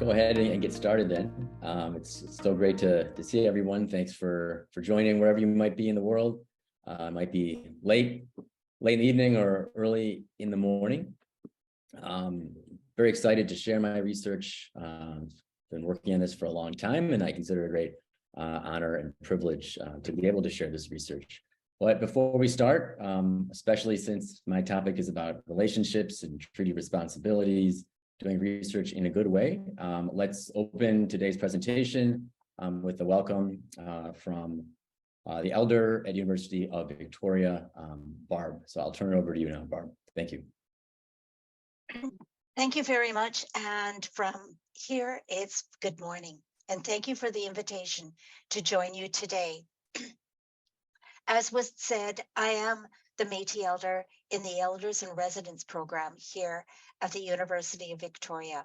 go ahead and get started then. It's so great to see everyone. Thanks for joining wherever you might be in the world. It might be late in the evening or early in the morning. Very excited to share my research. Been working on this for a long time, and I consider it a great honor and privilege to be able to share this research. But before we start, especially since my topic is about relationships and treaty responsibilities, doing research in a good way, let's open today's presentation with a welcome from the elder at University of Victoria, Barb. So I'll turn it over to you now, Barb. Thank you. Thank you very much. And from here, it's good morning. And thank you for the invitation to join you today. As was said, I am the Métis Elder in the Elders in Residence program here at the University of Victoria.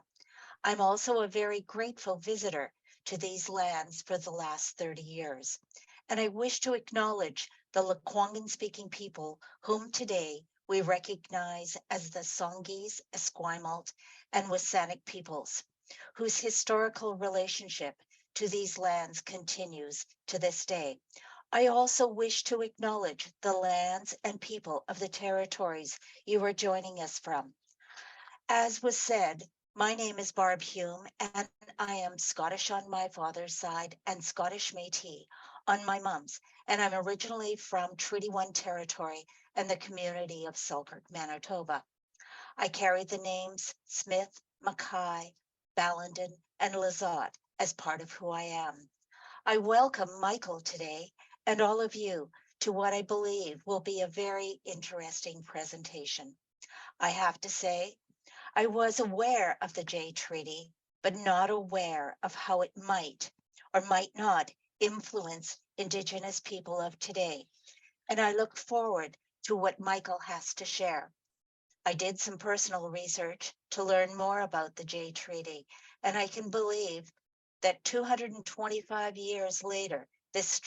I'm also a very grateful visitor to these lands for the last 30 years. And I wish to acknowledge the Lekwungen-speaking people whom today we recognize as the Songhees, Esquimalt, and WSÁNEĆ peoples, whose historical relationship to these lands continues to this day. I also wish to acknowledge the lands and people of the territories you are joining us from. As was said, my name is Barb Hume, and I am Scottish on my father's side and Scottish Métis on my mom's, and I'm originally from Treaty 1 territory and the community of Selkirk, Manitoba. I carry the names Smith, Mackay, Ballenden, and Lizotte as part of who I am. I welcome Michael today and all of you to what I believe will be a very interesting presentation. I have to say, I was aware of the Jay Treaty, but not aware of how it might or might not influence Indigenous people of today. And I look forward to what Michael has to share. I did some personal research to learn more about the Jay Treaty, and I can believe that 225 years later, this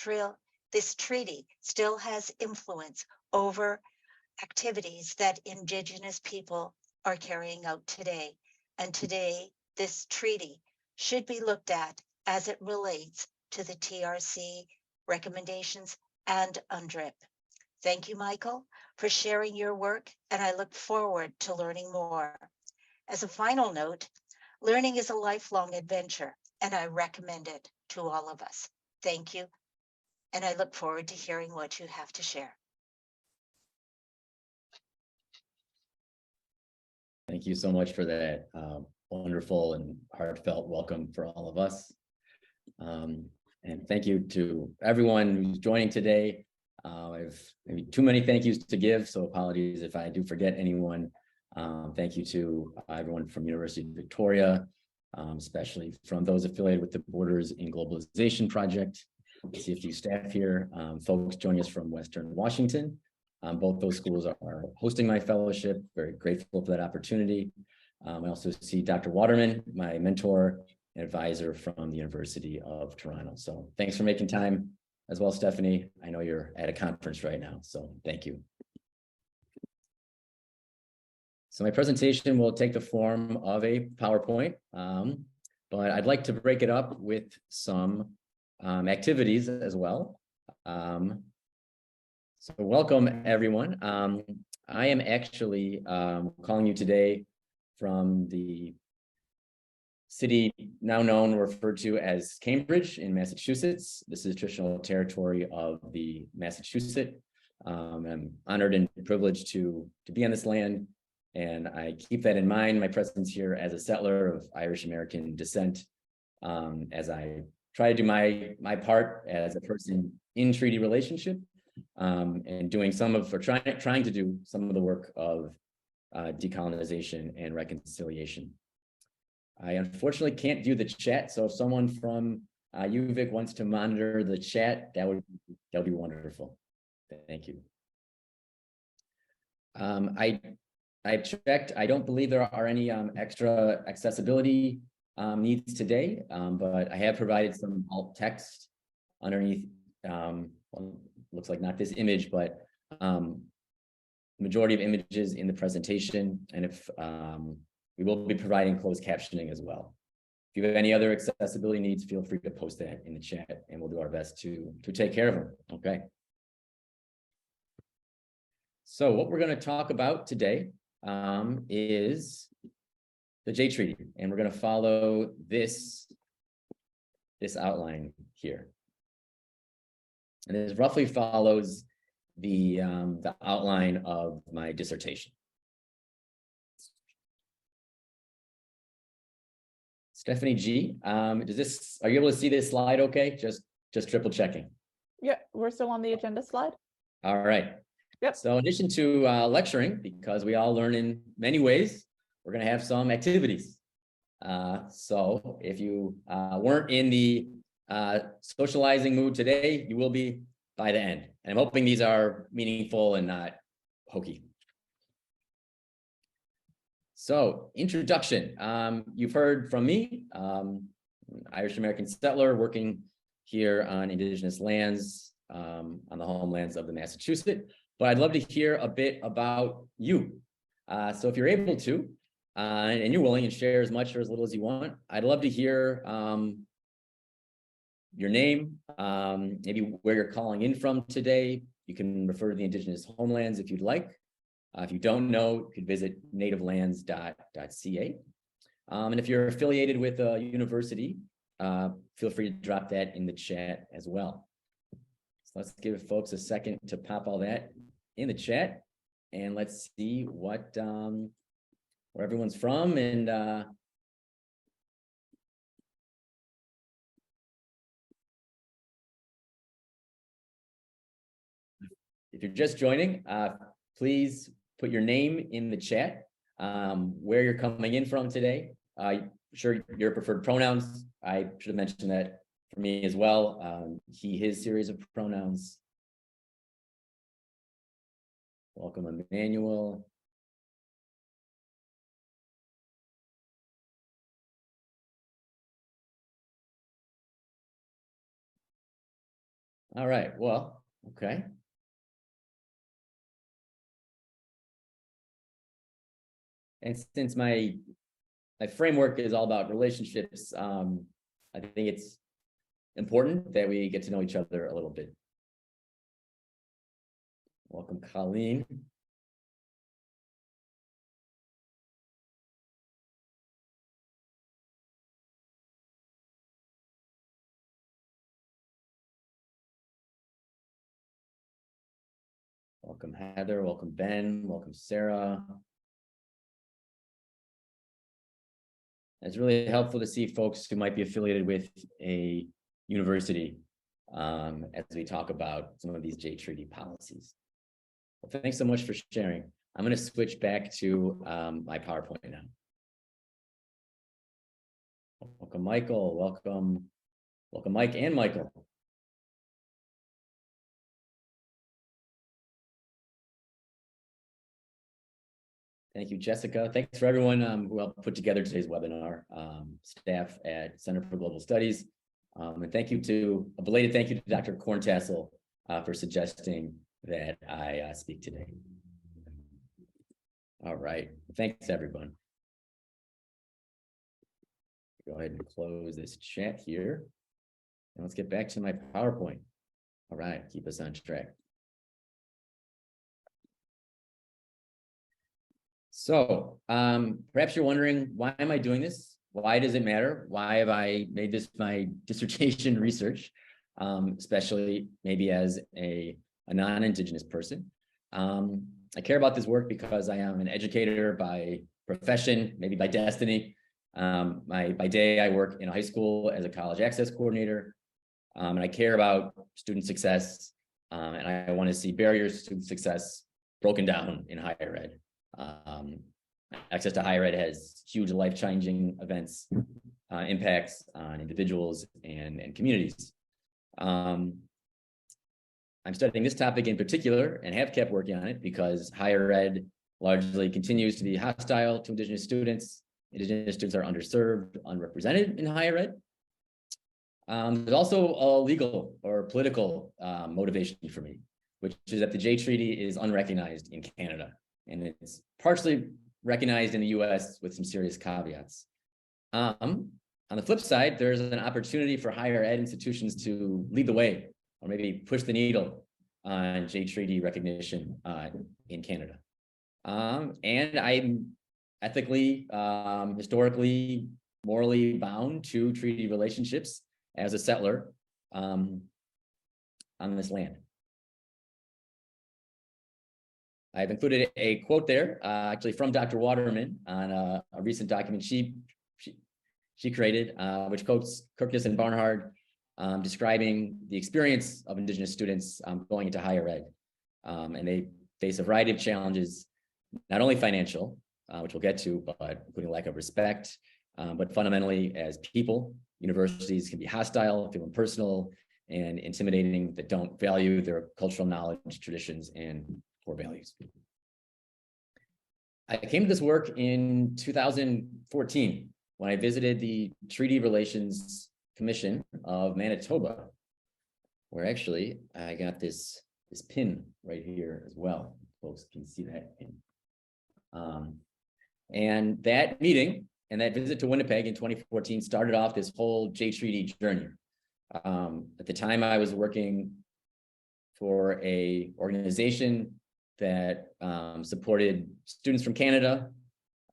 treaty still has influence over activities that Indigenous people are carrying out today. And today, this treaty should be looked at as it relates to the TRC recommendations and UNDRIP. Thank you, Michael, for sharing your work, and I look forward to learning more. As a final note, learning is a lifelong adventure, and I recommend it to all of us. Thank you, and I look forward to hearing what you have to share. Thank you so much for that wonderful and heartfelt welcome for all of us. And thank you to everyone who's joining today. I've maybe too many thank yous to give, so apologies if I do forget anyone. Thank you to everyone from University of Victoria, especially from those affiliated with the Borders in Globalization Project. I see a few staff here, folks joining us from Western Washington. Both those schools are hosting my fellowship. Very grateful for that opportunity. I also see Dr. Waterman, my mentor and advisor from the University of Toronto. So thanks for making time as well, Stephanie. I know you're at a conference right now, so thank you. So my presentation will take the form of a PowerPoint, but I'd like to break it up with some activities as well. So welcome, everyone. I am actually calling you today from the city now known or referred to as Cambridge in Massachusetts. This is traditional territory of the Massachusetts. I'm honored and privileged to be on this land, and I keep that in mind, my presence here as a settler of Irish American descent, as I try to do my part as a person in treaty relationship, and doing trying to do some of the work of decolonization and reconciliation. I unfortunately can't view the chat, so if someone from UVic wants to monitor the chat, that would be wonderful. Thank you. I checked. I don't believe there are any extra accessibility needs today, but I have provided some alt text underneath. Well, looks like not this image, but majority of images in the presentation, and if we will be providing closed captioning as well. If you have any other accessibility needs, feel free to post that in the chat and we'll do our best to take care of them. Okay. So what we're going to talk about today is the Jay Treaty, and we're going to follow this outline here. And this roughly follows the outline of my dissertation. Stephanie G, are you able to see this slide okay? Just triple checking. Yeah, we're still on the agenda slide. All right. Yep. So in addition to lecturing, because we all learn in many ways, we're going to have some activities. So if you weren't in the socializing mood today, you will be by the end. And I'm hoping these are meaningful and not hokey. So introduction, you've heard from me, Irish-American settler working here on Indigenous lands, on the homelands of the Massachusetts, but I'd love to hear a bit about you. So if you're able to, and you're willing, and share as much or as little as you want, I'd love to hear your name, maybe where you're calling in from today. You can refer to the Indigenous homelands if you'd like. If you don't know, you could visit nativelands.ca. And if you're affiliated with a university, feel free to drop that in the chat as well. So let's give folks a second to pop all that in the chat, and let's see what where everyone's from. And if you're just joining, please put your name in the chat, where you're coming in from today. Sure, your preferred pronouns. I should have mentioned that for me as well. He, his series of pronouns. Welcome, Emmanuel. All right, well, okay. And since my framework is all about relationships, I think it's important that we get to know each other a little bit. Welcome, Colleen. Welcome, Heather. Welcome, Ben. Welcome, Sarah. It's really helpful to see folks who might be affiliated with a university as we talk about some of these Jay Treaty policies. Well, thanks so much for sharing. I'm going to switch back to my PowerPoint now. Welcome, Michael. Welcome, Mike and Michael. Thank you, Jessica. Thanks for everyone who helped put together today's webinar, staff at Center for Global Studies. And thank you to, a belated thank you to Dr. Corntassel for suggesting that I speak today. All right, thanks everyone. Go ahead and close this chat here. And let's get back to my PowerPoint. All right, keep us on track. So perhaps you're wondering, why am I doing this? Why does it matter? Why have I made this my dissertation research, especially maybe as a non-Indigenous person? I care about this work because I am an educator by profession, maybe by destiny. By day, I work in a high school as a college access coordinator, and I care about student success, and I want to see barriers to student success broken down in higher ed. Access to higher ed has huge life-changing impacts on individuals and communities. I'm studying this topic in particular and have kept working on it because higher ed largely continues to be hostile to Indigenous students. Indigenous students are underserved, underrepresented in higher ed. There's also a legal or political motivation for me, which is that the Jay Treaty is unrecognized in Canada. And it's partially recognized in the U.S. with some serious caveats. on the flip side, there's an opportunity for higher ed institutions to lead the way or maybe push the needle on J Treaty recognition in Canada. And I'm ethically, historically, morally bound to treaty relationships as a settler on this land. I've included a quote there, actually from Dr. Waterman on a recent document she created, which quotes Kirkness and Barnhart, describing the experience of Indigenous students going into higher ed. And they face a variety of challenges, not only financial, which we'll get to, but including lack of respect, but fundamentally as people, universities can be hostile, feel impersonal, and intimidating that don't value their cultural knowledge, traditions, and core values. I came to this work in 2014 when I visited the Treaty Relations Commission of Manitoba, where actually I got this pin right here as well. Folks can see that pin. And that meeting and that visit to Winnipeg in 2014 started off this whole J Treaty journey. At the time, I was working for a organization that supported students from Canada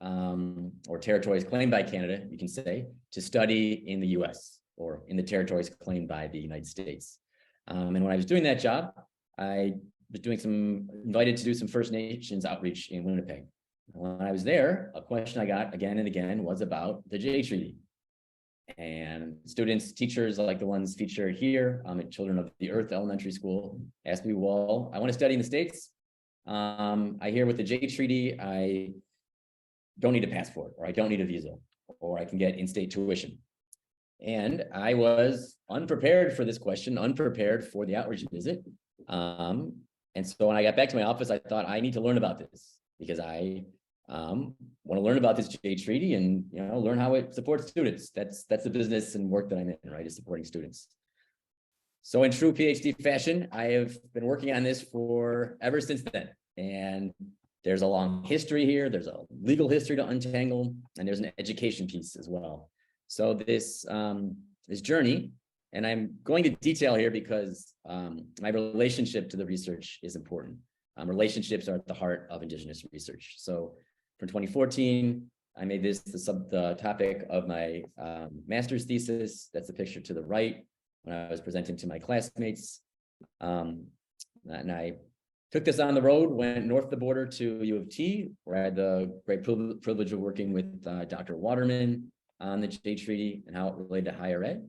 or territories claimed by Canada, you can say, to study in the US or in the territories claimed by the United States. And when I was doing that job, I was invited to do some First Nations outreach in Winnipeg. When I was there, a question I got again and again was about the J Treaty. And students, teachers like the ones featured here at Children of the Earth Elementary School asked me, well, I want to study in the States. I hear with the J Treaty, I don't need a passport, or I don't need a visa, or I can get in-state tuition. And I was unprepared for this question, unprepared for the outreach visit. And so when I got back to my office, I thought I need to learn about this because I want to learn about this J Treaty and learn how it supports students. That's the business and work that I'm in, right? Is supporting students. So in true PhD fashion, I have been working on this for ever since then. And there's a long history here. There's a legal history to untangle, and there's an education piece as well. So this journey, and I'm going to detail here because my relationship to the research is important. Relationships are at the heart of Indigenous research. So from 2014, I made this the topic of my master's thesis. That's the picture to the right when I was presenting to my classmates. And I took this on the road, went north of the border to U of T, where I had the great privilege of working with Dr. Waterman on the J Treaty and how it related to higher ed.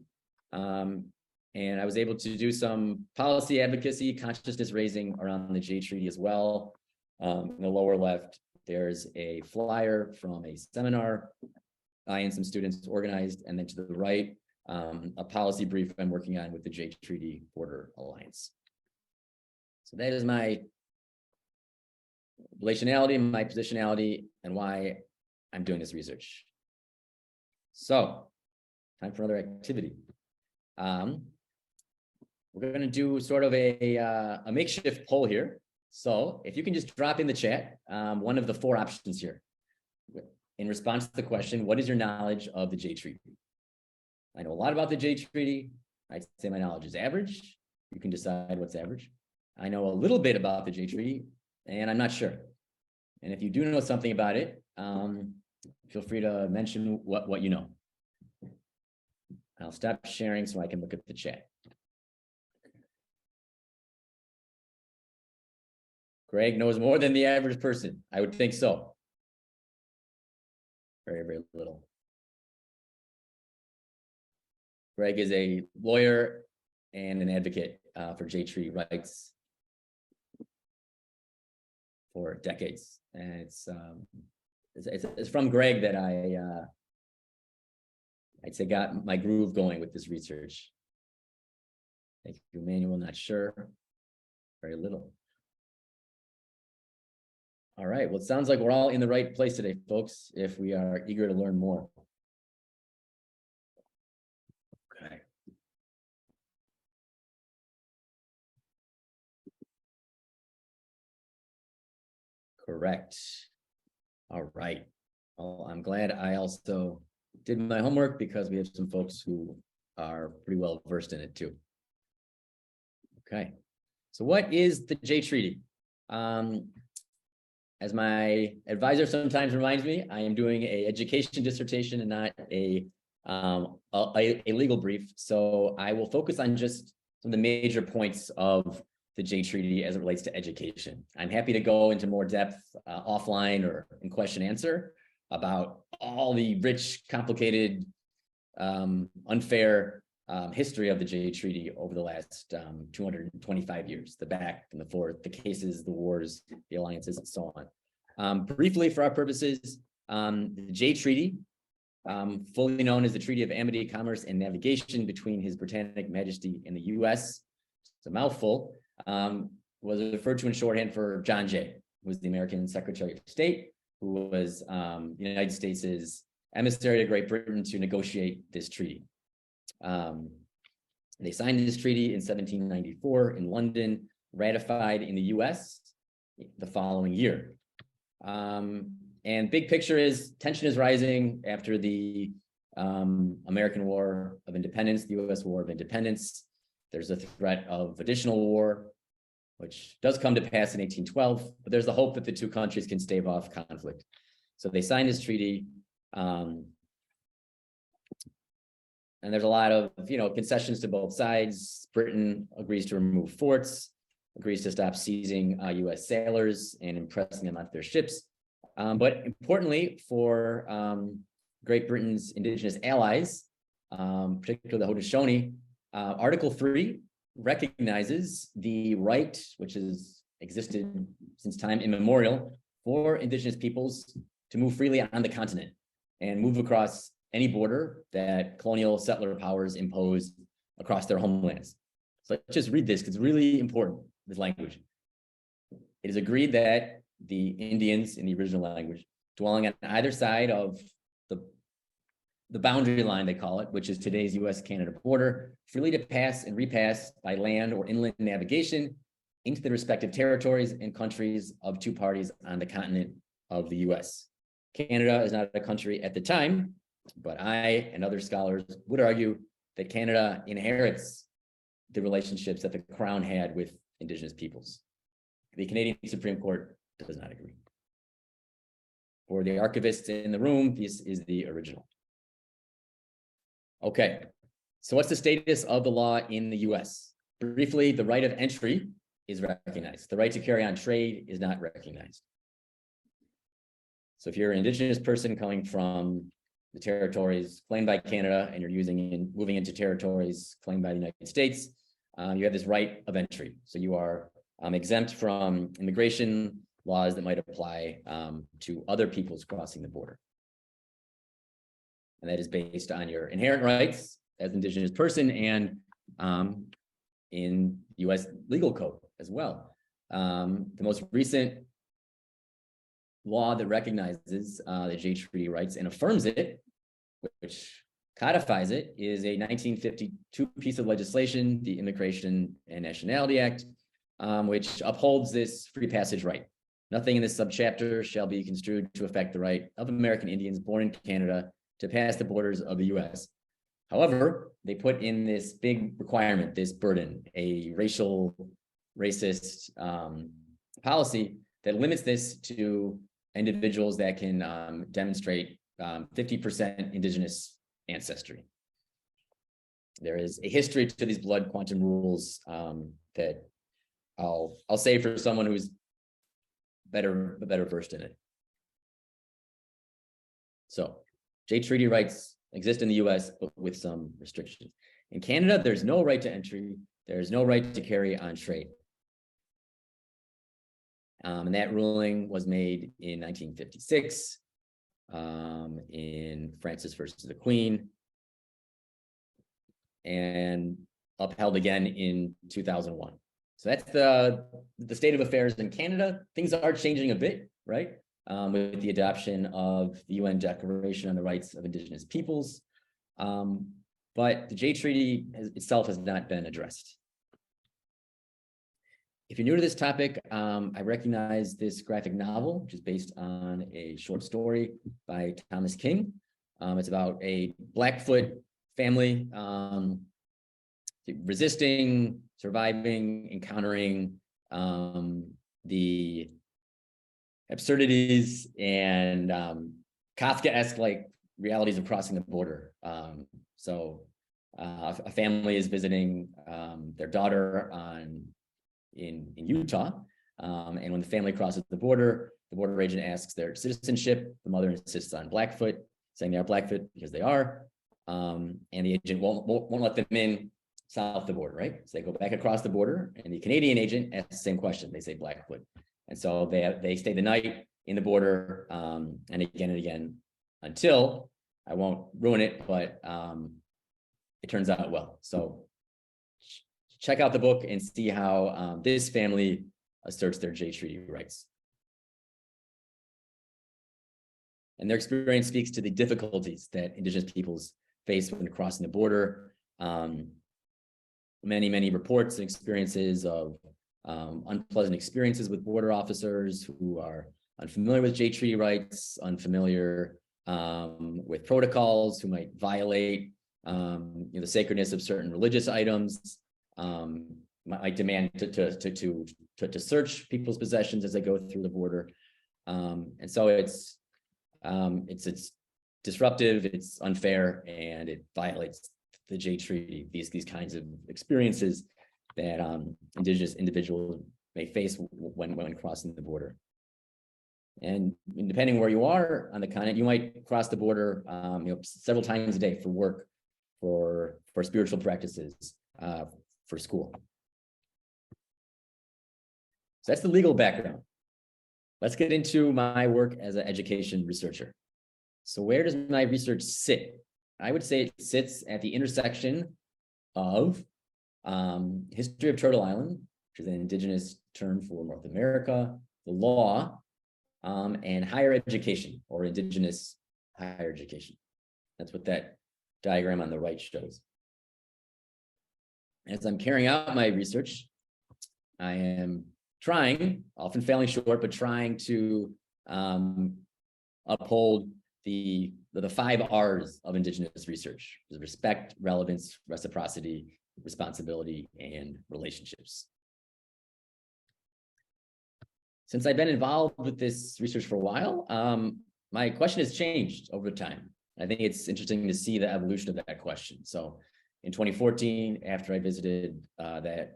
And I was able to do some policy advocacy, consciousness raising around the J Treaty as well. In the lower left, there's a flyer from a seminar I and some students organized. And then to the right, a policy brief I'm working on with the J Treaty Border Alliance. So that is my relationality, my positionality, and why I'm doing this research. So, time for another activity. We're going to do sort of a makeshift poll here. So if you can just drop in the chat one of the four options here. In response to the question, what is your knowledge of the J Treaty? I know a lot about the J Treaty. I'd say my knowledge is average. You can decide what's average. I know a little bit about the J Treaty, and I'm not sure. And if you do know something about it, feel free to mention what you know. I'll stop sharing so I can look at the chat. Greg knows more than the average person. I would think so. Very, very little. Greg is a lawyer and an advocate for J Treaty rights for decades. And it's from Greg that I'd say got my groove going with this research. Thank you, Emmanuel. Not sure. Very little. All right. Well, it sounds like we're all in the right place today, folks, if we are eager to learn more. Okay. Correct. All right. Well, I'm glad I also did my homework because we have some folks who are pretty well versed in it too. Okay, so what is the Jay Treaty? As my advisor sometimes reminds me, I am doing an education dissertation and not a legal brief. So I will focus on just some of the major points of the Jay Treaty as it relates to education. I'm happy to go into more depth offline or in question answer about all the rich, complicated, unfair history of the Jay Treaty over the last 225 years, the back and the forth, the cases, the wars, the alliances, and so on. Briefly, for our purposes, the Jay Treaty, fully known as the Treaty of Amity, Commerce, and Navigation between His Britannic Majesty and the U.S., it's a mouthful, was referred to in shorthand for John Jay, who was the American Secretary of State, who was the United States' emissary to Great Britain to negotiate this treaty. They signed this treaty in 1794 in London, ratified in the U.S. the following year. And big picture is tension is rising after the American War of Independence, the U.S. War of Independence. There's a threat of additional war, which does come to pass in 1812, but there's the hope that the two countries can stave off conflict. So they signed this treaty. And there's a lot of, concessions to both sides. Britain agrees to remove forts, agrees to stop seizing U.S. sailors and impressing them onto their ships. But importantly for Great Britain's indigenous allies, particularly the Haudenosaunee, Article 3 recognizes the right, which has existed since time immemorial, for indigenous peoples to move freely on the continent and move across any border that colonial settler powers impose across their homelands. So let's just read this because it's really important, this language. It is agreed that the Indians in the original language dwelling on either side of the boundary line, they call it, which is today's U.S. Canada border, freely to pass and repass by land or inland navigation into the respective territories and countries of two parties on the continent of the U.S. Canada is not a country at the time, but I and other scholars would argue that Canada inherits the relationships that the Crown had with Indigenous peoples. The Canadian Supreme Court does not agree. For the archivists in the room, this is the original. Okay, so what's the status of the law in the US? Briefly, the right of entry is recognized. The right to carry on trade is not recognized. So if you're an Indigenous person coming from the territories claimed by Canada and you're moving into territories claimed by the United States, you have this right of entry. So you are exempt from immigration laws that might apply to other peoples crossing the border. And that is based on your inherent rights as an Indigenous person and in U.S. legal code as well. The most recent law that recognizes the Jay Treaty rights and affirms it, which codifies it, is a 1952 piece of legislation, the Immigration and Nationality Act, which upholds this free passage right. Nothing in this subchapter shall be construed to affect the right of American Indians born in Canada to pass the borders of the U.S. However, they put in this big requirement, this burden, a racist policy that limits this to individuals that can demonstrate 50% Indigenous ancestry. There is a history to these blood quantum rules that I'll say for someone who's better versed in it. So Jay Treaty rights exist in the US, but with some restrictions. In Canada, there's no right to entry. There's no right to carry on trade. And that ruling was made in 1956 in Francis versus the Queen and upheld again in 2001. So that's the state of affairs in Canada. Things are changing a bit, right? With the adoption of the UN Declaration on the Rights of Indigenous Peoples. But the Jay Treaty itself has not been addressed. If you're new to this topic, I recognize this graphic novel, which is based on a short story by Thomas King. It's about a Blackfoot family resisting, surviving, encountering the absurdities and Kafka-esque like realities of crossing the border. A family is visiting their daughter in Utah, and when the family crosses the border agent asks their citizenship. The mother insists on Blackfoot, saying they are Blackfoot because they are, and the agent won't let them in south of the border, right? So they go back across the border, and the Canadian agent asks the same question. They say Blackfoot, and so they stay the night in the border, and again until, I won't ruin it, but it turns out well. So check out the book and see how this family asserts their Jay Treaty rights. And their experience speaks to the difficulties that Indigenous peoples face when crossing the border. Many reports and experiences of unpleasant experiences with border officers who are unfamiliar with Jay Treaty rights, unfamiliar with protocols, who might violate the sacredness of certain religious items, might demand to search people's possessions as they go through the border, and so it's disruptive, it's unfair, and it violates the Jay Treaty. These kinds of experiences that Indigenous individuals may face when crossing the border. And depending where you are on the continent, you might cross the border several times a day for work, for spiritual practices, for school. So that's the legal background. Let's get into my work as an education researcher. So where does my research sit? I would say it sits at the intersection of history of Turtle Island, which is an Indigenous term for North America, the law, and higher education, or Indigenous higher education. That's what that diagram on the right shows. As I'm carrying out my research, I am trying, often failing short, but trying to uphold the 5 R's of Indigenous research: respect, relevance, reciprocity, responsibility, and relationships. Since I've been involved with this research for a while, my question has changed over time. I think it's interesting to see the evolution of that question. So in 2014, after I visited the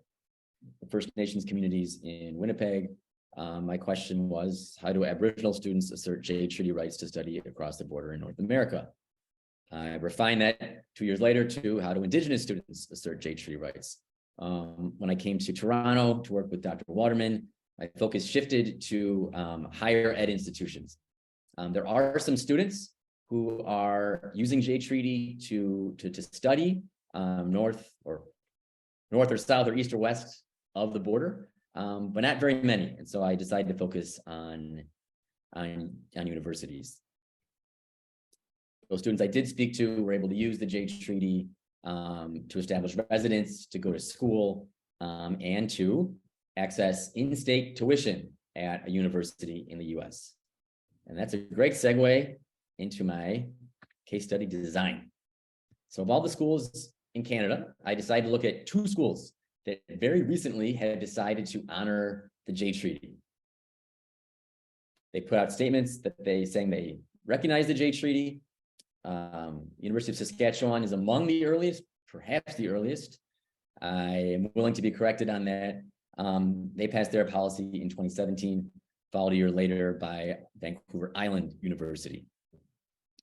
First Nations communities in Winnipeg, my question was, how do Aboriginal students assert Jay Treaty rights to study across the border in North America? I refined that 2 years later to, how do Indigenous students assert Jay Treaty rights? When I came to Toronto to work with Dr. Waterman, my focus shifted to higher ed institutions. There are some students who are using Jay Treaty to study north or south or east or west of the border, but not very many. And so I decided to focus on universities. Those students I did speak to were able to use the Jay Treaty to establish residence, to go to school, and to access in-state tuition at a university in the U.S. And that's a great segue into my case study design. So of all the schools in Canada, I decided to look at 2 schools that very recently had decided to honor the Jay Treaty. They put out statements that saying they recognize the Jay Treaty. University of Saskatchewan is among the earliest, perhaps the earliest. I am willing to be corrected on that. They passed their policy in 2017, followed a year later by Vancouver Island University.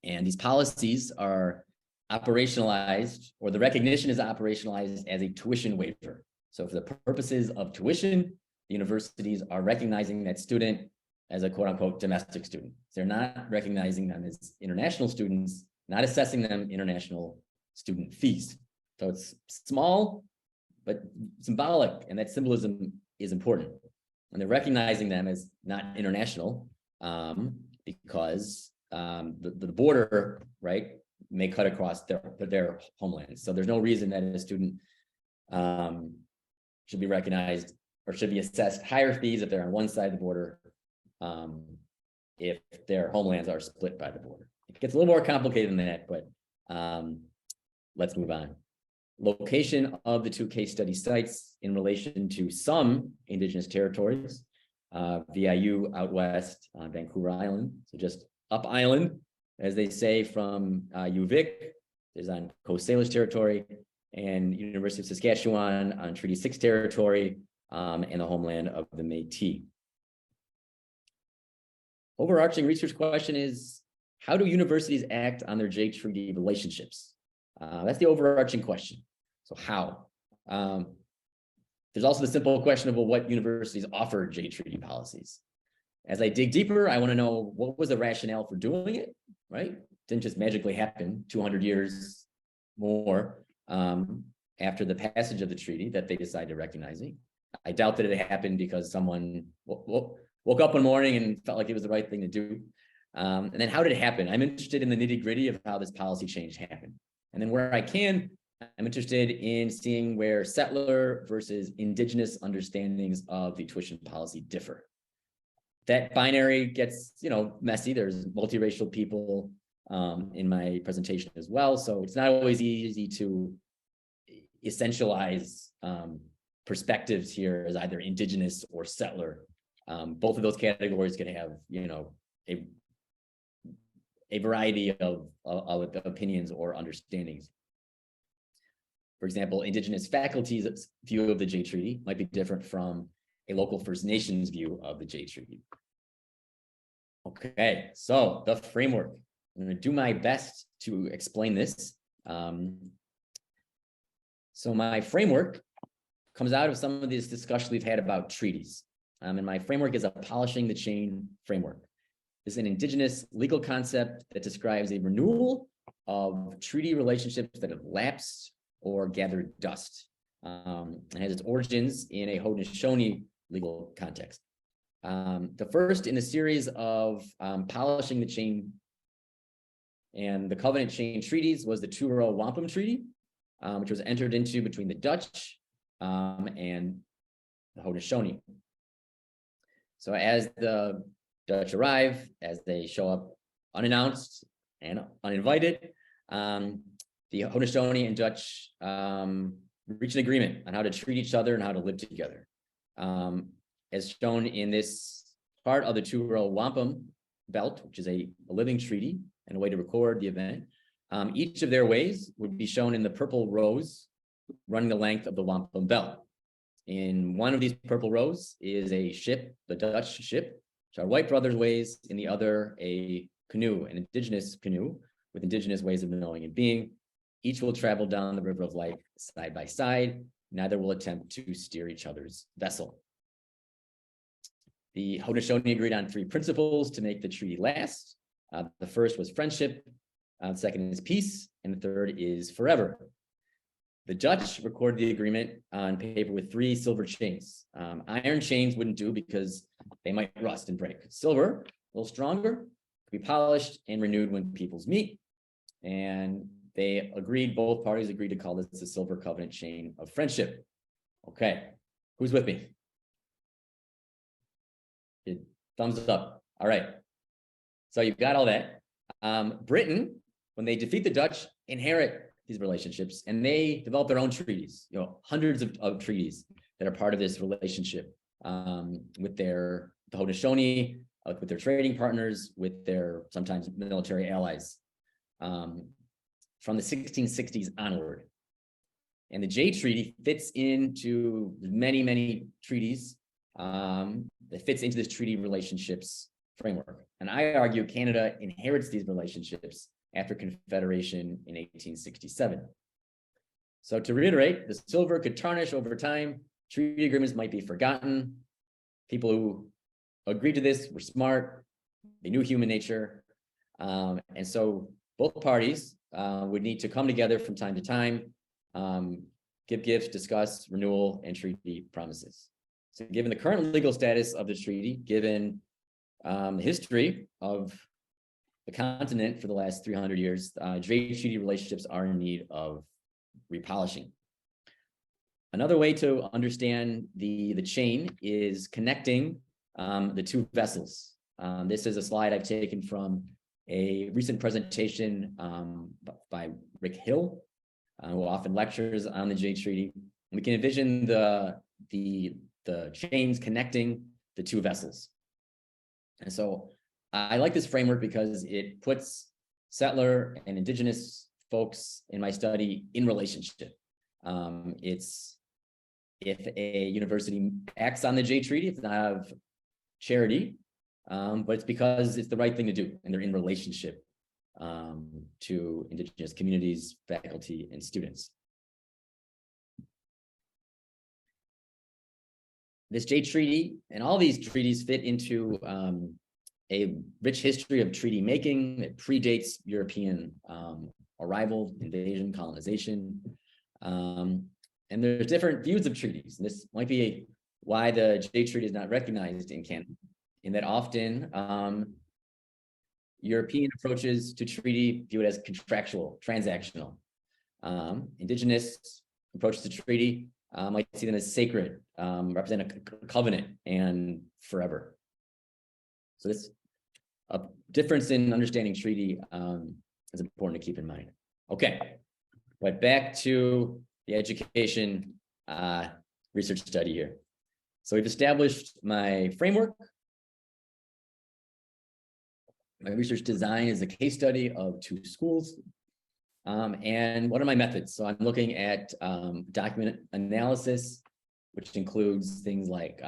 And these policies are operationalized, or the recognition is operationalized as a tuition waiver. So for the purposes of tuition, the universities are recognizing that student as a quote unquote domestic student. They're not recognizing them as international students, not assessing them international student fees. So it's small, but symbolic, and that symbolism is important. And they're recognizing them as not international because the border, right, may cut across their homelands. So there's no reason that a student should be recognized or should be assessed higher fees if they're on one side of the border, if their homelands are split by the border. gets a little more complicated than that, but let's move on. Location of the two case study sites in relation to some Indigenous territories. VIU out west on Vancouver Island, so just up island, as they say, from UVic, is on Coast Salish territory, and University of Saskatchewan on Treaty 6 territory, and the homeland of the Métis. Overarching research question is, how do universities act on their J Treaty relationships? That's the overarching question. So how? There's also the simple question of, well, what universities offer J Treaty policies? As I dig deeper, I want to know, what was the rationale for doing it, right? Didn't just magically happen 200 years more after the passage of the treaty that they decided to recognize it. I doubt that it happened because someone woke up one morning and felt like it was the right thing to do. And then how did it happen? I'm interested in the nitty-gritty of how this policy change happened. And then where I can, I'm interested in seeing where settler versus Indigenous understandings of the tuition policy differ. That binary gets, messy. There's multiracial people in my presentation as well. So it's not always easy to essentialize perspectives here as either Indigenous or settler. Both of those categories can have, a variety of opinions or understandings. For example, Indigenous faculty's view of the J Treaty might be different from a local First Nations view of the J Treaty. Okay, so the framework. I'm going to do my best to explain this. So my framework comes out of some of this discussion we've had about treaties. And my framework is a polishing the chain framework. This is an Indigenous legal concept that describes a renewal of treaty relationships that have lapsed or gathered dust. And has its origins in a Haudenosaunee legal context. The first in the series of polishing the chain and the covenant chain treaties was the Truro Wampum Treaty, which was entered into between the Dutch and the Haudenosaunee. So as the Dutch arrive, as they show up unannounced and uninvited, the Haudenosaunee and Dutch reach an agreement on how to treat each other and how to live together. As shown in this part of the Truro Wampum Belt, which is a living treaty and a way to record the event, each of their ways would be shown in the purple rows running the length of the Wampum Belt. In one of these purple rows is a ship, the Dutch ship, which are white brothers' ways, in the other a canoe, an Indigenous canoe with Indigenous ways of knowing and being. Each will travel down the river of life side by side. Neither will attempt to steer each other's vessel. The Haudenosaunee agreed on 3 principles to make the treaty last. The first was friendship, the second is peace, and the third is forever. The Dutch recorded the agreement on paper with 3 silver chains. Iron chains wouldn't do because they might rust and break. Silver, a little stronger, could be polished and renewed when peoples meet. And they agreed, both parties agreed to call this the Silver Covenant Chain of Friendship. Okay, who's with me? Good. Thumbs up. All right. So you've got all that. Britain, when they defeat the Dutch, inherit these relationships, and they develop their own treaties, hundreds of treaties that are part of this relationship with the Haudenosaunee, with their trading partners, with their sometimes military allies from the 1660s onward. And the J Treaty fits into many, many treaties that fits into this treaty relationships framework. And I argue Canada inherits these relationships after Confederation in 1867. So to reiterate, the silver could tarnish over time. Treaty agreements might be forgotten. People who agreed to this were smart. They knew human nature. And so both parties would need to come together from time to time, give gifts, discuss renewal and treaty promises. So given the current legal status of the treaty, given the history of the continent for the last 300 years, J Treaty relationships are in need of repolishing. Another way to understand the chain is connecting the 2 vessels. This is a slide I've taken from a recent presentation by Rick Hill, who often lectures on the Jay Treaty. We can envision the chains connecting the two vessels. And so I like this framework because it puts settler and Indigenous folks in my study in relationship. It's if a university acts on the Jay Treaty, it's not out of charity, but it's because it's the right thing to do, and they're in relationship to Indigenous communities, faculty, and students. This Jay Treaty and all these treaties fit into a rich history of treaty making that predates European arrival, invasion, colonization. And there's different views of treaties. And this might be why the Jay Treaty is not recognized in Canada, in that often European approaches to treaty view it as contractual, transactional. Indigenous approaches to treaty might see them as sacred, represent a covenant and forever. So this a difference in understanding treaty is important to keep in mind. Okay, but back to the education research study here. So we've established my framework. My research design is a case study of 2 schools. And what are my methods? So I'm looking at document analysis, which includes things like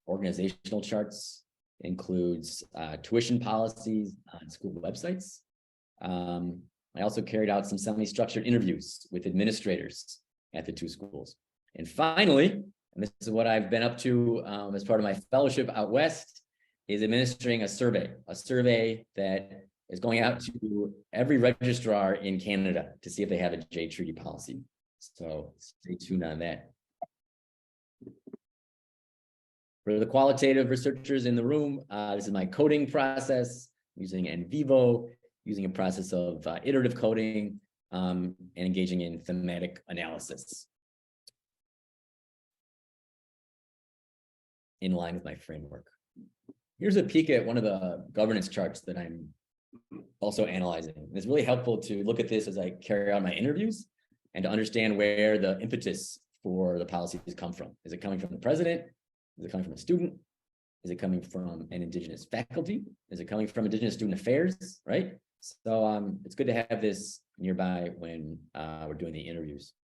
organizational charts, includes tuition policies on school websites. I also carried out some semi-structured interviews with administrators at the 2 schools. And finally, and this is what I've been up to as part of my fellowship out west, is administering a survey that is going out to every registrar in Canada to see if they have a Jay Treaty policy. So stay tuned on that. For the qualitative researchers in the room, this is my coding process using NVivo, using a process of iterative coding and engaging in thematic analysis in line with my framework. Here's a peek at one of the governance charts that I'm also analyzing. It's really helpful to look at this as I carry out my interviews and to understand where the impetus for the policies come from. Is it coming from the president? Is it coming from a student? Is it coming from an Indigenous faculty? Is it coming from Indigenous student affairs, right? So it's good to have this nearby when we're doing the interviews.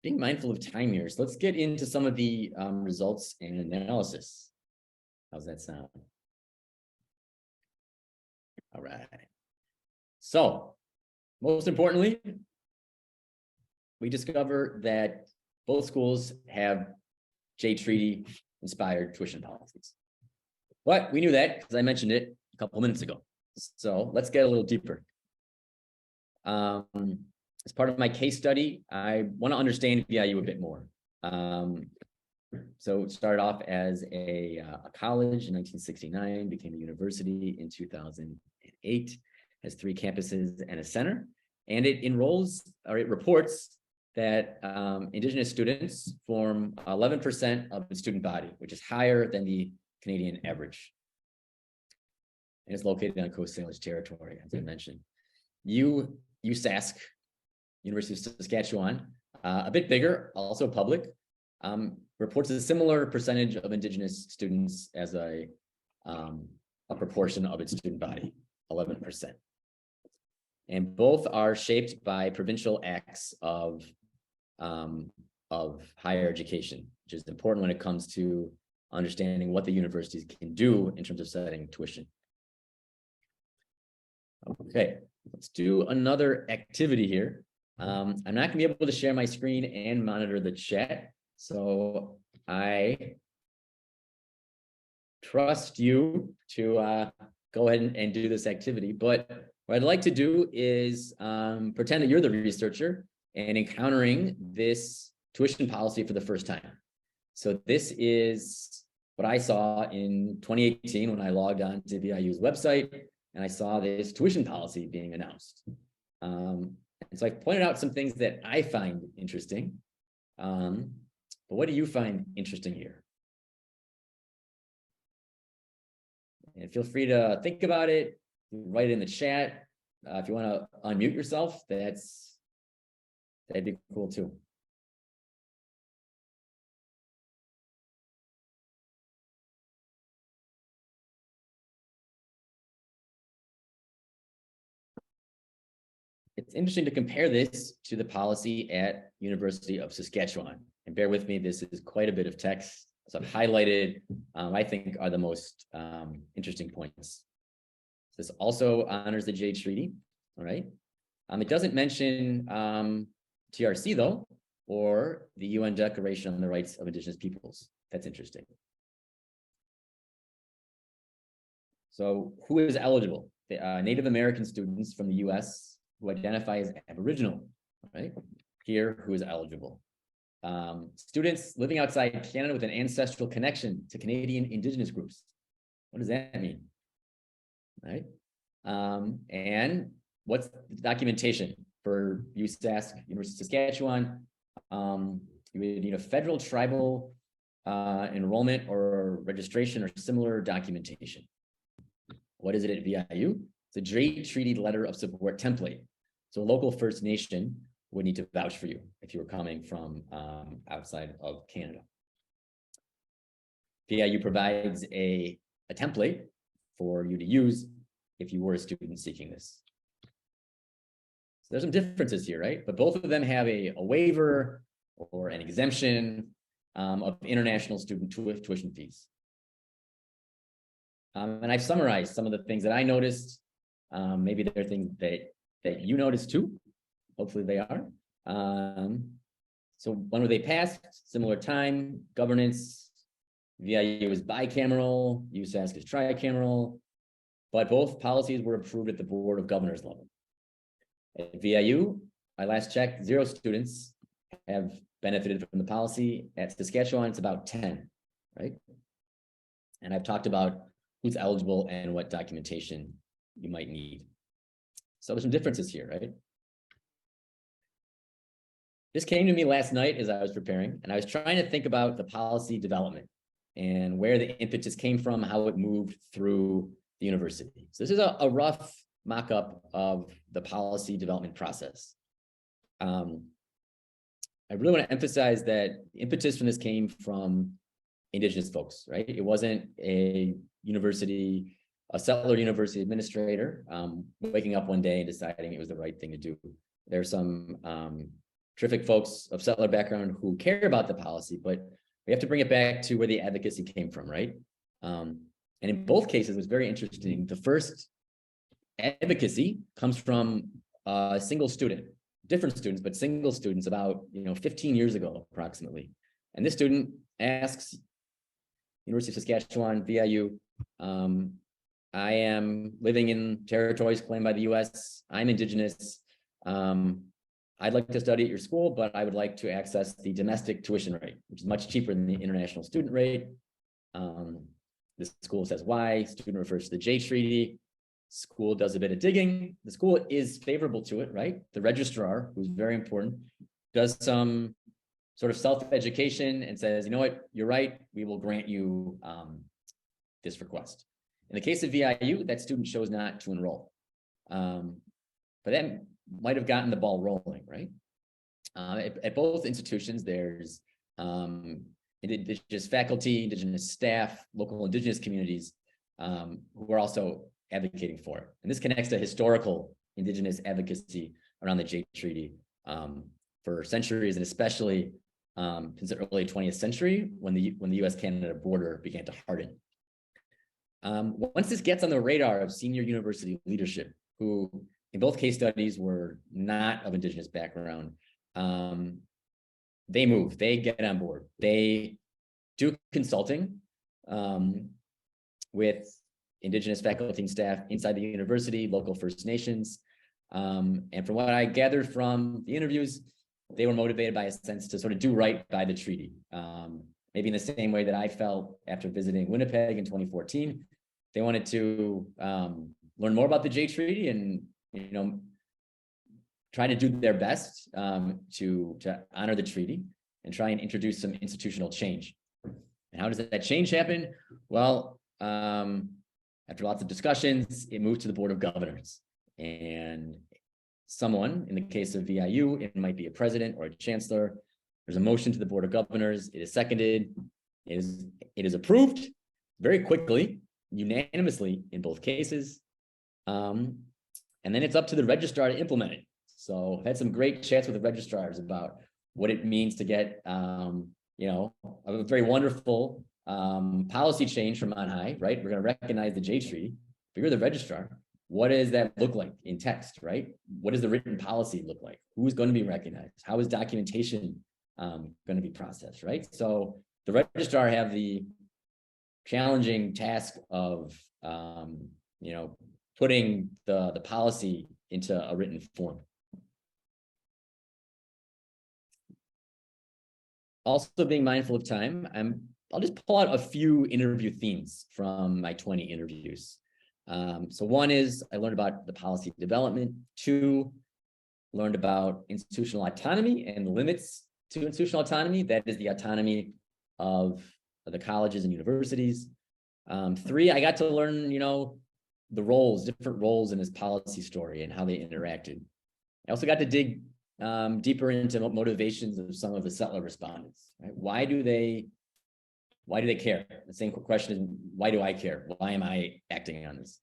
Being mindful of time here, so let's get into some of the results and analysis. How's that sound? All right. So, most importantly, we discover that both schools have Jay Treaty inspired tuition policies. But we knew that because I mentioned it a couple minutes ago. So let's get a little deeper. As part of my case study, I want to understand VIU a bit more. So it started off as a college in 1969, became a university in 2008, has 3 campuses and a center, and it enrolls, or it reports that Indigenous students form 11% of the student body, which is higher than the Canadian average. And it's located on Coast Salish territory, as I mentioned. USask, University of Saskatchewan, a bit bigger, also public, reports a similar percentage of Indigenous students as a proportion of its student body, 11%. And both are shaped by provincial acts of higher education, which is important when it comes to understanding what the universities can do in terms of setting tuition. Okay, let's do another activity here. I'm not going to be able to share my screen and monitor the chat, so I trust you to go ahead and do this activity. But what I'd like to do is pretend that you're the researcher and encountering this tuition policy for the first time. So this is what I saw in 2018 when I logged on to VIU's website and I saw this tuition policy being announced. And so I pointed out some things that I find interesting. But what do you find interesting here? And feel free to think about it, write it in the chat. If you want to unmute yourself, that'd be cool too. It's interesting to compare this to the policy at University of Saskatchewan. And bear with me, this is quite a bit of text. So I've highlighted, I think are the most interesting points. This also honors the Jade Treaty, all right? It doesn't mention TRC though, or the UN Declaration on the Rights of Indigenous Peoples. That's interesting. So who is eligible? Native American students from the US who identify as Aboriginal, right? Here, who is eligible? Students living outside Canada with an ancestral connection to Canadian Indigenous groups. What does that mean? Right? And what's the documentation for USask, University of Saskatchewan? You would need a federal tribal enrollment or registration or similar documentation. What is it at VIU? It's a Jade Treaty Letter of Support template. So a local First Nation would need to vouch for you if you were coming from outside of Canada. VIU provides a template for you to use if you were a student seeking this. So there's some differences here, right? But both of them have a waiver or an exemption of international student tuition fees. And I've summarized some of the things that I noticed. Maybe there are things that you noticed too. Hopefully they are. So when were they passed? Similar time, governance. VIU is bicameral, USask is tricameral, but both policies were approved at the Board of Governors level. At VIU, I last checked, 0 students have benefited from the policy. At Saskatchewan, it's about 10, right? And I've talked about who's eligible and what documentation you might need. So there's some differences here, right? This came to me last night as I was preparing, and I was trying to think about the policy development and where the impetus came from, how it moved through the university. So this is a rough mock-up of the policy development process. I really want to emphasize that the impetus from this came from Indigenous folks, right? It wasn't a settler university administrator waking up one day and deciding it was the right thing to do. There's some terrific folks of settler background who care about the policy, but we have to bring it back to where the advocacy came from, right? And in both cases, it was very interesting. The first advocacy comes from a single student, different students, but single students about 15 years ago, approximately. And this student asks University of Saskatchewan, VIU, I am living in territories claimed by the US. I'm Indigenous. I'd like to study at your school, but I would like to access the domestic tuition rate, which is much cheaper than the international student rate. The school says why. Student refers to the Jade Treaty. School does a bit of digging. The school is favorable to it, right? The registrar, who's very important, does some sort of self-education and says, you know what, you're right, we will grant you this request. In the case of VIU, that student chose not to enroll. But that might have gotten the ball rolling, right? At both institutions, there's Indigenous faculty, Indigenous staff, local Indigenous communities who are also advocating for it. And this connects to historical Indigenous advocacy around the Jade Treaty for centuries, and especially since the early 20th century when the U.S. Canada border began to harden. Once this gets on the radar of senior university leadership, who in both case studies were not of Indigenous background, they move, they get on board. They do consulting with Indigenous faculty and staff inside the university, local First Nations. And from what I gathered from the interviews, they were motivated by a sense to sort of do right by the treaty. Maybe in the same way that I felt after visiting Winnipeg in 2014. They wanted to learn more about the Jade Treaty and try to do their best to honor the treaty and try and introduce some institutional change. And how does that change happen? Well, I after lots of discussions, it moved to the Board of Governors. And someone, in the case of VIU, it might be a president or a chancellor. There's a motion to the Board of Governors. It is seconded. It is approved very quickly, unanimously in both cases. And then it's up to the registrar to implement it. So I've had some great chats with the registrars about what it means to get, you know, a very wonderful policy change from on high, right? We're going to recognize the J Treaty, but you're the registrar. What does that look like in text, right? What does the written policy look like? Who's going to be recognized? How is documentation going to be processed, right? So the registrar have the challenging task of, you know, putting the policy into a written form. Also being mindful of time, I'll just pull out a few interview themes from my 20 interviews. So one is I learned about the policy development. Two, learned about institutional autonomy and the limits to institutional autonomy. That is the autonomy of the colleges and universities. Three, I got to learn, you know, the roles, different roles in this policy story and how they interacted. I also got to dig deeper into motivations of some of the settler respondents. Right? Why do they care? The same question is, why do I care? Why am I acting on this?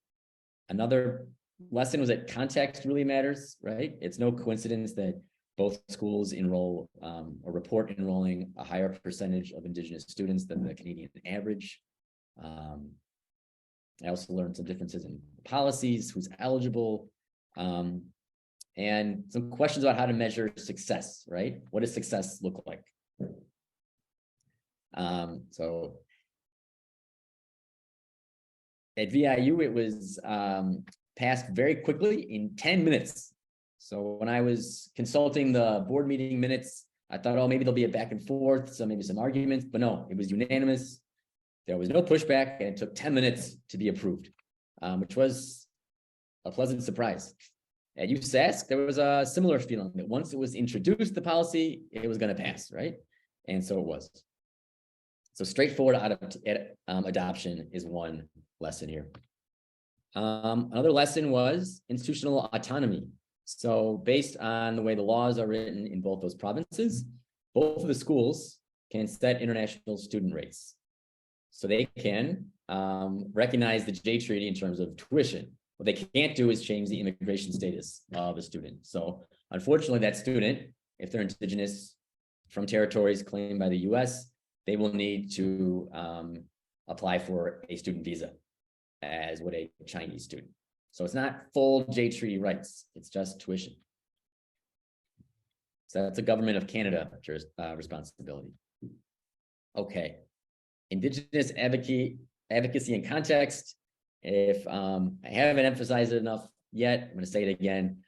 Another lesson was that context really matters, right? It's no coincidence that both schools enroll or report enrolling a higher percentage of Indigenous students than the Canadian average. I also learned some differences in policies, who's eligible, and some questions about how to measure success, right? What does success look like? So at VIU, it was passed very quickly in 10 minutes. So when I was consulting the board meeting minutes, I thought, oh, maybe there'll be a back and forth, so maybe some arguments, but no, it was unanimous. There was no pushback, and it took 10 minutes to be approved, which was a pleasant surprise. At USask, there was a similar feeling that once it was introduced, the policy, it was going to pass, right? And so it was. So straightforward adoption is one lesson here. Another lesson was institutional autonomy. So based on the way the laws are written in both those provinces, both of the schools can set international student rates. So they can recognize the J Treaty in terms of tuition. What they can't do is change the immigration status of a student. So unfortunately, that student, if they're Indigenous from territories claimed by the U.S., they will need to apply for a student visa, as would a Chinese student. So it's not full J Treaty rights, it's just tuition. So that's a government of Canada responsibility. Okay, Indigenous advocacy and context. If I haven't emphasized it enough yet, I'm going to say it again.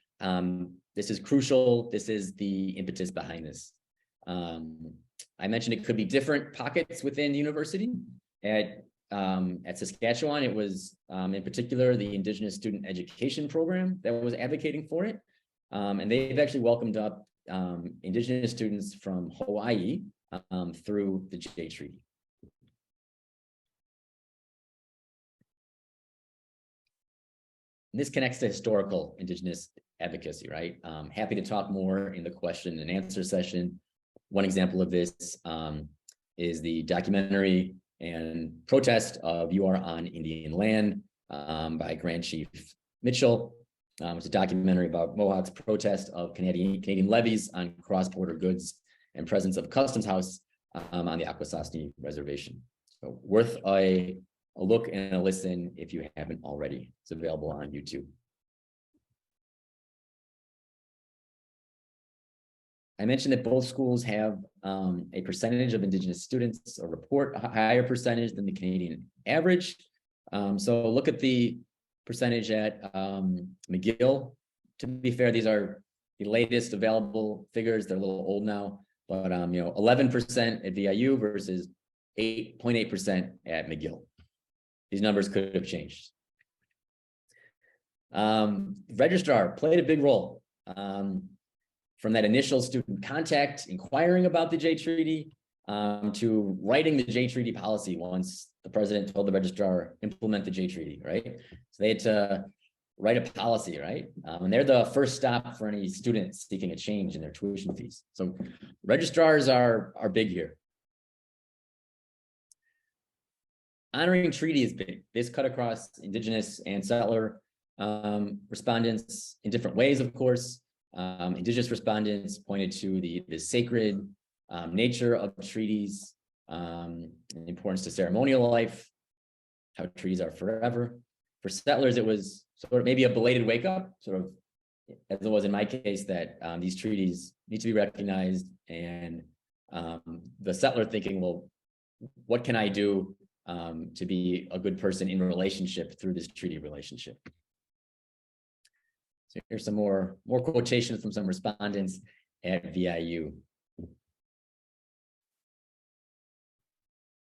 This is crucial. This is the impetus behind this. I mentioned it could be different pockets within the university. At Saskatchewan, it was in particular the Indigenous Student Education Program that was advocating for it. And they've actually welcomed up Indigenous students from Hawaii through the J Treaty. And this connects to historical Indigenous advocacy, right? Happy to talk more in the question and answer session. One example of this is the documentary and protest of "You Are on Indian Land" by Grand Chief Mitchell. It's a documentary about Mohawks' protest of Canadian levies on cross-border goods and presence of Customs House on the Akwesasne Reservation. So worth a look and a listen if you haven't already. It's available on YouTube. I mentioned that both schools have a percentage of Indigenous students or report a higher percentage than the Canadian average. So look at the percentage at McGill. To be fair, these are the latest available figures. They're a little old now, but 11% at VIU versus 8.8% at McGill. These numbers could have changed. Registrar played a big role. From that initial student contact, inquiring about the J Treaty, to writing the J Treaty policy once the president told the registrar implement the J Treaty, right? So they had to write a policy, right? And they're the first stop for any students seeking a change in their tuition fees. So registrars are big here. Honoring treaty is big. This cut across Indigenous and settler respondents in different ways, of course. Indigenous respondents pointed to the sacred nature of treaties, and the importance to ceremonial life, how treaties are forever. For settlers, it was sort of maybe a belated wake up, sort of as it was in my case, that these treaties need to be recognized, and the settler thinking, well, what can I do to be a good person in relationship through this treaty relationship? So here's some more quotations from some respondents at VIU.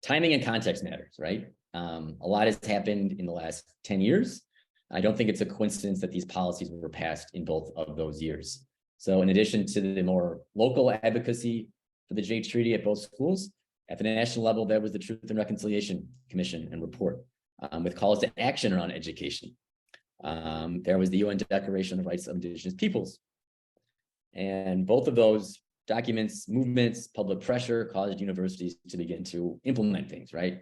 Timing and context matters, right? A lot has happened in the last 10 years. I don't think it's a coincidence that these policies were passed in both of those years. So in addition to the more local advocacy for the J Treaty at both schools, at the national level, there was the Truth and Reconciliation Commission and report with calls to action around education. There was the UN Declaration of Rights of Indigenous Peoples. And both of those documents, movements, public pressure caused universities to begin to implement things, right?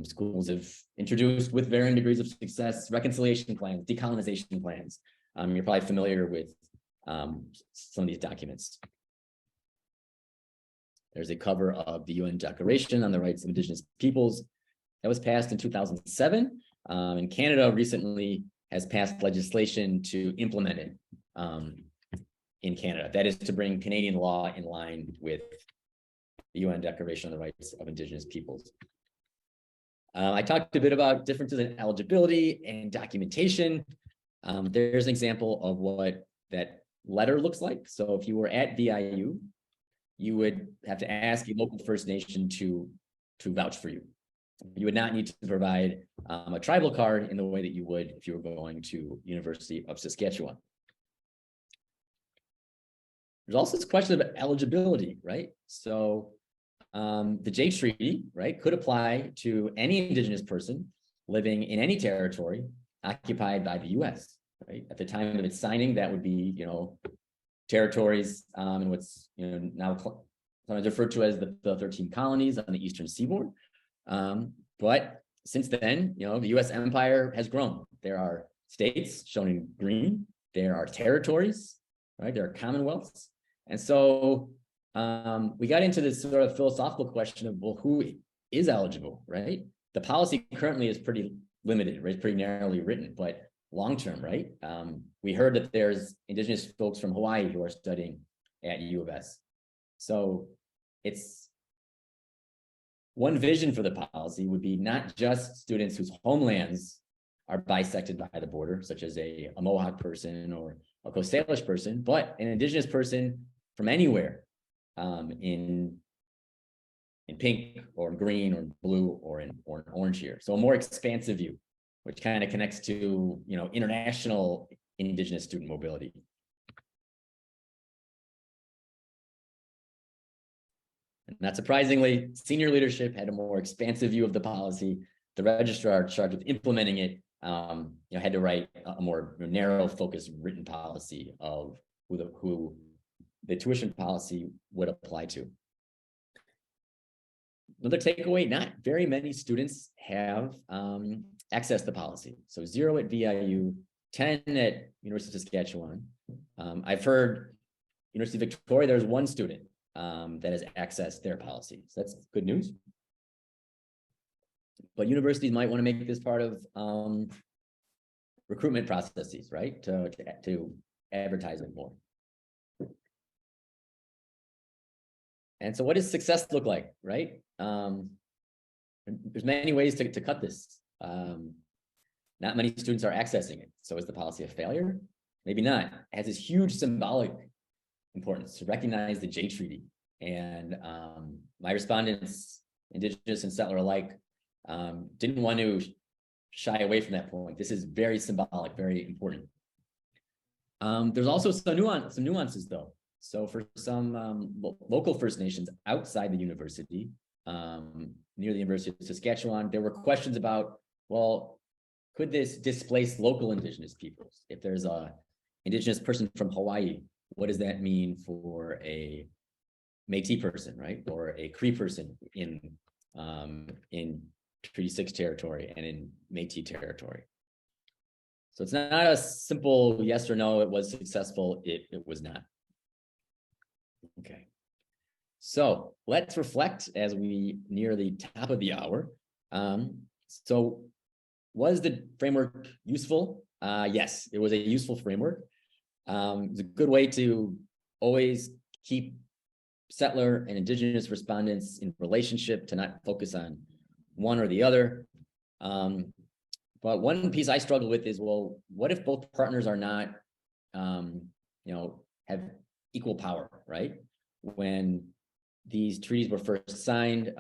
Schools have introduced, with varying degrees of success, reconciliation plans, decolonization plans. You're probably familiar with some of these documents. There's a cover of the UN Declaration on the Rights of Indigenous Peoples that was passed in 2007. And Canada recently has passed legislation to implement it in Canada. That is to bring Canadian law in line with the UN Declaration on the Rights of Indigenous Peoples. I talked a bit about differences in eligibility and documentation. There's an example of what that letter looks like. So if you were at VIU, you would have to ask a local First Nation to vouch for you. You would not need to provide a tribal card in the way that you would if you were going to University of Saskatchewan. There's also this question of eligibility, right? So the J Treaty, right, could apply to any Indigenous person living in any territory occupied by the U.S., right? At the time of its signing, that would be, territories and what's, now sometimes referred to as the 13 colonies on the eastern seaboard. But since then, the U.S. empire has grown. There are states shown in green. There are territories, right? There are commonwealths. And so we got into this sort of philosophical question of, well, who is eligible, right? The policy currently is pretty limited, right? It's pretty narrowly written, but long-term, right? We heard that there's Indigenous folks from Hawaii who are studying at U of S. So it's one vision for the policy would be not just students whose homelands are bisected by the border, such as a Mohawk person or a Coast Salish person, but an Indigenous person from anywhere in pink or green or blue or in orange here. So a more expansive view, which kind of connects to, international Indigenous student mobility. And not surprisingly, senior leadership had a more expansive view of the policy. The registrar charged with implementing it, had to write a more narrow focused written policy of who the tuition policy would apply to. Another takeaway, not very many students have access to policy. So 0 at VIU, 10 at University of Saskatchewan. I've heard University of Victoria, there's one student that has accessed their policy. So that's good news. But universities might want to make this part of recruitment processes, right? To advertise it more. And so what does success look like, right? There's many ways to cut this. Not many students are accessing it. So is the policy a failure? Maybe not. It has this huge symbolic importance to recognize the J Treaty. And my respondents, Indigenous and settler alike, didn't want to shy away from that point. This is very symbolic, very important. There's also some nuances though. So for some local First Nations outside the university, near the University of Saskatchewan, there were questions about, well, could this displace local Indigenous peoples? If there's a Indigenous person from Hawaii, what does that mean for a Métis person, right? Or a Cree person in Treaty 6 territory and in Métis territory. So it's not a simple yes or no, it was successful, it was not. Okay. So let's reflect as we near the top of the hour. So was the framework useful? Yes, it was a useful framework. It's a good way to always keep settler and Indigenous respondents in relationship, to not focus on one or the other. But one piece I struggle with is, well, what if both partners are not, have equal power, right? When these treaties were first signed,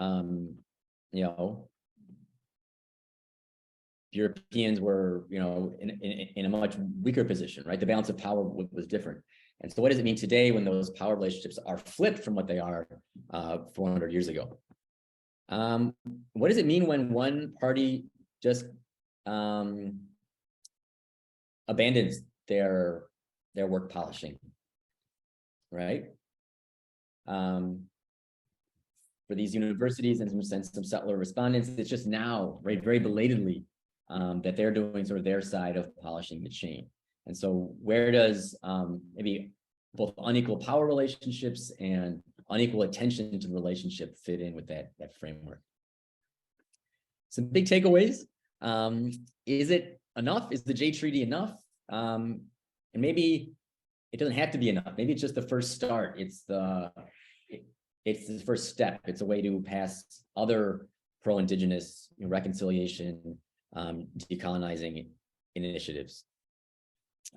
Europeans were, in a much weaker position, right? The balance of power was different. And so what does it mean today when those power relationships are flipped from what they are 400 years ago? What does it mean when one party just abandons their work polishing, right? For these universities and some settler respondents, it's just now, right, very belatedly, that they're doing sort of their side of polishing the chain. And so where does maybe both unequal power relationships and unequal attention to the relationship fit in with that framework? Some big takeaways. Is it enough? Is the J Treaty enough? And maybe it doesn't have to be enough. Maybe it's just the first start. It's the first step. It's a way to pass other pro-Indigenous reconciliation, decolonizing initiatives.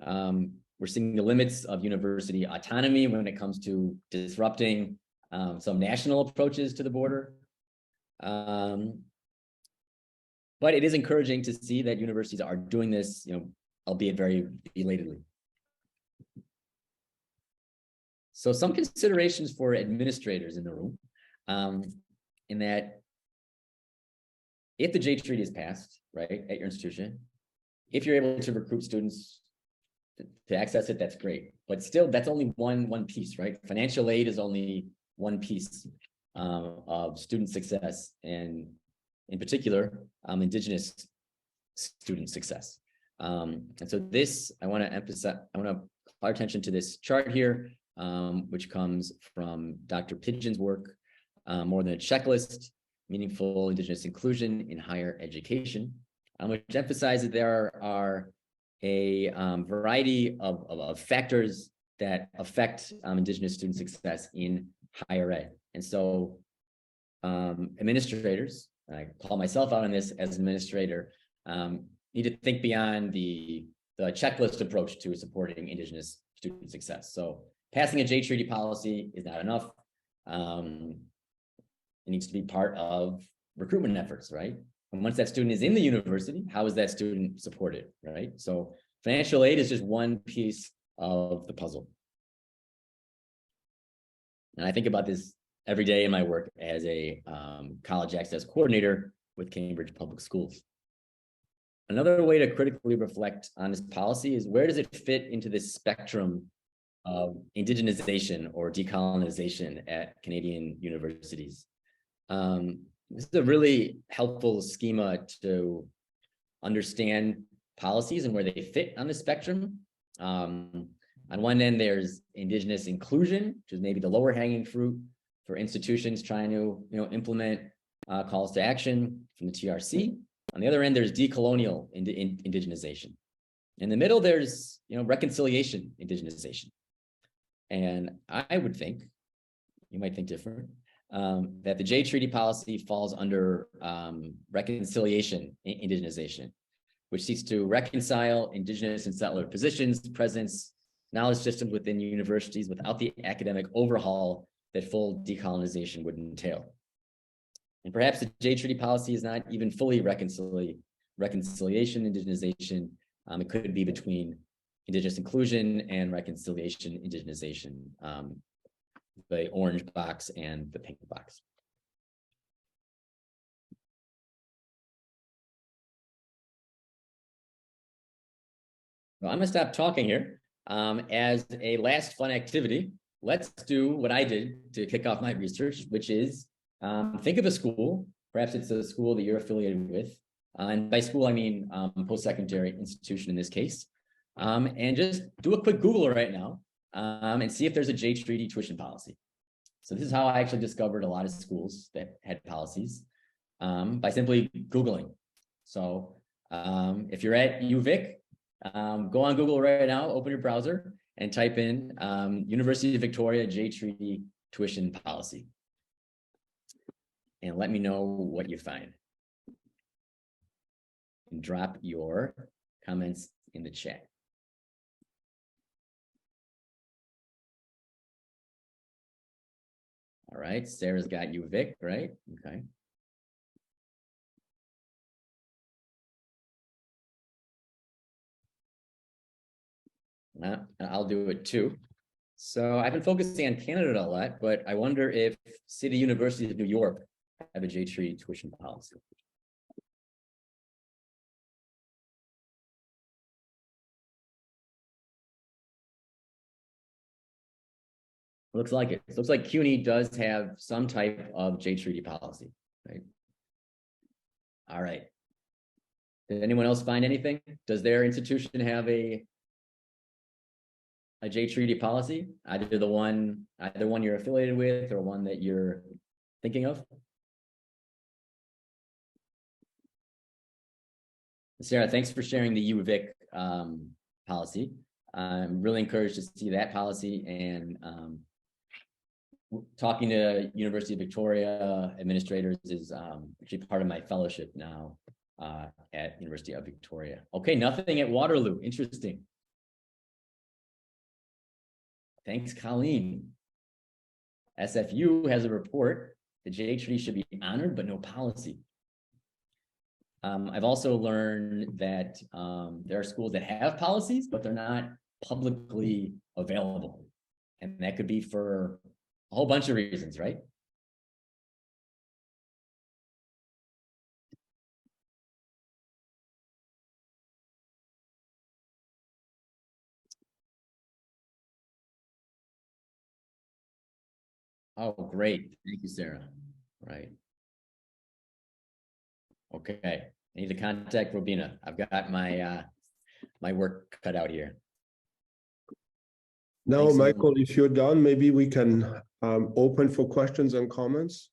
We're seeing the limits of university autonomy when it comes to disrupting some national approaches to the border. But it is encouraging to see that universities are doing this, albeit very belatedly. So some considerations for administrators in the room, in that if the J Treaty is passed, right, at your institution, if you're able to recruit students to access it, that's great. But still, that's only one piece, right? Financial aid is only one piece of student success, and in particular, Indigenous student success. And so this, I want to emphasize, I want to call our attention to this chart here, which comes from Dr. Pidgeon's work, More Than a Checklist, Meaningful Indigenous Inclusion in Higher Education, which emphasizes there are a variety of factors that affect Indigenous student success in higher ed. And so administrators, I call myself out on this as an administrator, need to think beyond the checklist approach to supporting Indigenous student success. So passing a J Treaty policy is not enough. It needs to be part of recruitment efforts, right? And once that student is in the university, how is that student supported, right? So financial aid is just one piece of the puzzle. And I think about this every day in my work as a college access coordinator with Cambridge Public Schools. Another way to critically reflect on this policy is, where does it fit into this spectrum of indigenization or decolonization at Canadian universities? This is a really helpful schema to understand policies and where they fit on the spectrum. On one end, there's Indigenous inclusion, which is maybe the lower hanging fruit for institutions trying to implement calls to action from the TRC. On the other end, there's decolonial indigenization. In the middle, there's reconciliation indigenization. And I would think, you might think different, that the J Treaty policy falls under reconciliation indigenization, which seeks to reconcile Indigenous and settler positions, presence, knowledge systems within universities without the academic overhaul that full decolonization would entail. And perhaps the J Treaty policy is not even fully reconciliation indigenization. It could be between Indigenous inclusion and reconciliation, indigenization, the orange box and the pink box. Well, I'm gonna stop talking here. As a last fun activity, let's do what I did to kick off my research, which is think of a school. Perhaps it's a school that you're affiliated with. And by school, I mean post-secondary institution in this case. And just do a quick Google right now and see if there's a J-Treaty tuition policy. So this is how I actually discovered a lot of schools that had policies by simply Googling. So if you're at UVic, go on Google right now, open your browser and type in University of Victoria J-Treaty tuition policy. And let me know what you find. And drop your comments in the chat. All right, Sarah's got UVic, right? Okay. I'll do it too. So I've been focusing on Canada a lot, but I wonder if City University of New York have a J-Treaty tuition policy. Looks like it. Looks like CUNY does have some type of J-Treaty policy, right? All right. Did anyone else find anything? Does their institution have a J-Treaty policy? Either one you're affiliated with or one that you're thinking of? Sarah, thanks for sharing the UVic policy. I'm really encouraged to see that policy, and talking to University of Victoria administrators is actually part of my fellowship now at University of Victoria. Okay, nothing at Waterloo. Interesting. Thanks, Colleen. SFU has a report. The J-Treaty should be honored, but no policy. I've also learned that there are schools that have policies, but they're not publicly available. And that could be for a whole bunch of reasons, right? Oh, great. Thank you, Sarah. Right. Okay. I need to contact Robina. I've got my my work cut out here. Now, Thanks so Michael, if you're done, maybe we can open for questions and comments.